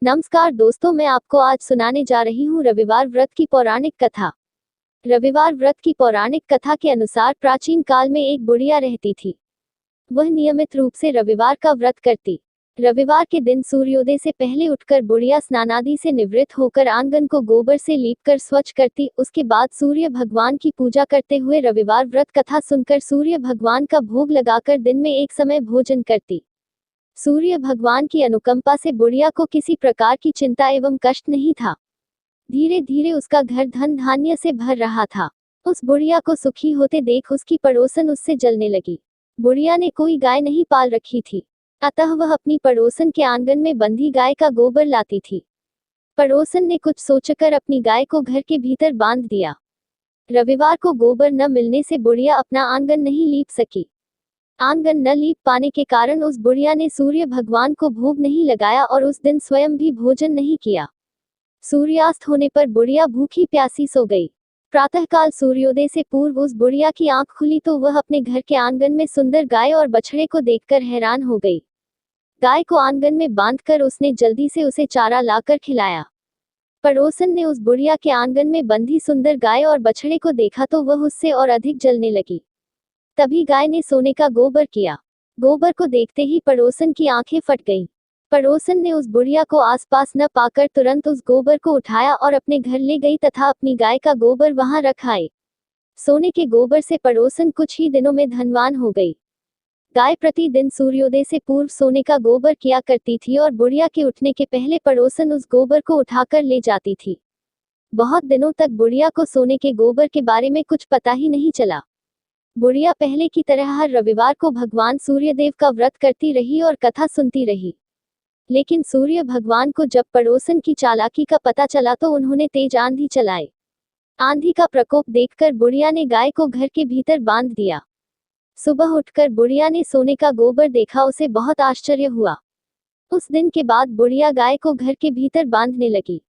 नमस्कार दोस्तों, मैं आपको आज सुनाने जा रही हूँ रविवार व्रत की पौराणिक कथा। रविवार व्रत की पौराणिक कथा के अनुसार प्राचीन काल में एक बुढ़िया रहती थी। वह नियमित रूप से रविवार का व्रत करती। रविवार के दिन सूर्योदय से पहले उठकर बुढ़िया स्नानादि से निवृत्त होकर आंगन को गोबर से लीपकर स्वच्छ करती। उसके बाद सूर्य भगवान की पूजा करते हुए रविवार व्रत कथा सुनकर सूर्य भगवान का भोग लगाकर दिन में एक समय भोजन करती। सूर्य भगवान की अनुकंपा से बुढ़िया को किसी प्रकार की चिंता एवं कष्ट नहीं था। धीरे धीरे उसका घर धन धान्य से भर रहा था। उस बुढ़िया को सुखी होते देख उसकी पड़ोसन उससे जलने लगी। बुढ़िया ने कोई गाय नहीं पाल रखी थी, अतः वह अपनी पड़ोसन के आंगन में बंधी गाय का गोबर लाती थी। पड़ोसन ने कुछ सोचकर अपनी गाय को घर के भीतर बांध दिया। रविवार को गोबर न मिलने से बुढ़िया अपना आंगन नहीं लीप सकी। आंगन न लीप पाने के कारण उस बुढ़िया ने सूर्य भगवान को भोग नहीं लगाया और उस दिन स्वयं भी भोजन नहीं किया। सूर्यास्त होने पर बुढ़िया भूखी प्यासी सो गई। प्रातःकाल सूर्योदय से पूर्व उस बुढ़िया की आंख खुली तो वह अपने घर के आंगन में सुंदर गाय और बछड़े को देखकर हैरान हो गई। गाय को आंगन में बांधकर उसने जल्दी से उसे चारा लाकर खिलाया। पड़ोसन ने उस बुढ़िया के आंगन में बंधी सुंदर गाय और बछड़े को देखा तो वह उससे और अधिक जलने लगी। तभी गाय ने सोने का गोबर किया। गोबर को देखते ही पड़ोसन की आंखें फट गईं। पड़ोसन ने उस बुढ़िया को आसपास न पाकर तुरंत उस गोबर को उठाया और अपने घर ले गई तथा अपनी गाय का गोबर वहां रख आई। सोने के गोबर से पड़ोसन कुछ ही दिनों में धनवान हो गई। गाय प्रतिदिन सूर्योदय से पूर्व सोने का गोबर किया करती थी और बुढ़िया के उठने के पहले पड़ोसन उस गोबर को उठाकर ले जाती थी। बहुत दिनों तक बुढ़िया को सोने के गोबर के बारे में कुछ पता ही नहीं चला। बुढ़िया पहले की तरह हर रविवार को भगवान सूर्यदेव का व्रत करती रही और कथा सुनती रही। लेकिन सूर्य भगवान को जब पड़ोसन की चालाकी का पता चला तो उन्होंने तेज आंधी चलाई। आंधी का प्रकोप देखकर बुढ़िया ने गाय को घर के भीतर बांध दिया। सुबह उठकर बुढ़िया ने सोने का गोबर देखा, उसे बहुत आश्चर्य हुआ। उस दिन के बाद बुढ़िया गाय को घर के भीतर बांधने लगी।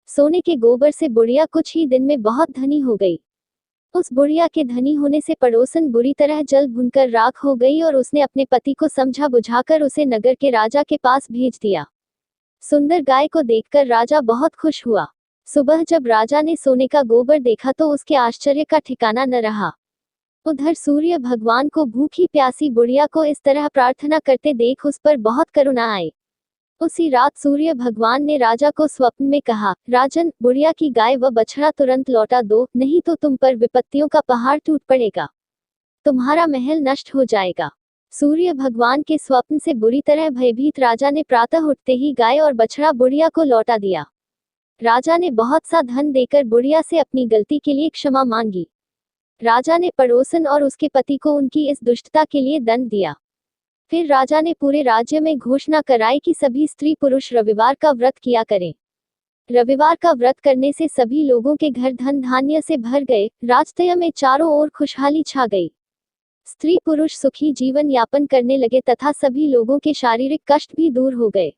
सोने के गोबर से बुढ़िया कुछ ही दिन में बहुत धनी हो गई। उस बुढ़िया के धनी होने से पड़ोसन बुरी तरह जल भुनकर राख हो गई और उसने अपने पति को समझा बुझाकर उसे नगर के राजा के पास भेज दिया। सुंदर गाय को देखकर राजा बहुत खुश हुआ। सुबह जब राजा ने सोने का गोबर देखा तो उसके आश्चर्य का ठिकाना न रहा। उधर सूर्य भगवान को भूखी प्यासी बुढ़िया को इस तरह प्रार्थना करते देख उस पर बहुत करुणा आई। उसी रात सूर्य भगवान ने राजा को स्वप्न में कहा, राजन, बुढ़िया की गाय व बछड़ा तुरंत लौटा दो, नहीं तो तुम पर विपत्तियों का पहाड़ टूट पड़ेगा, तुम्हारा महल नष्ट हो जाएगा। सूर्य भगवान के स्वप्न से बुरी तरह भयभीत राजा ने प्रातः उठते ही गाय और बछड़ा बुढ़िया को लौटा दिया। राजा ने बहुत सा धन देकर बुढ़िया से अपनी गलती के लिए क्षमा मांगी। राजा ने पड़ोसन और उसके पति को उनकी इस दुष्टता के लिए दंड दिया। फिर राजा ने पूरे राज्य में घोषणा कराई कि सभी स्त्री पुरुष रविवार का व्रत किया करें। रविवार का व्रत करने से सभी लोगों के घर धन धान्य से भर गए। राजतय में चारों ओर खुशहाली छा गई। स्त्री पुरुष सुखी जीवन यापन करने लगे तथा सभी लोगों के शारीरिक कष्ट भी दूर हो गए।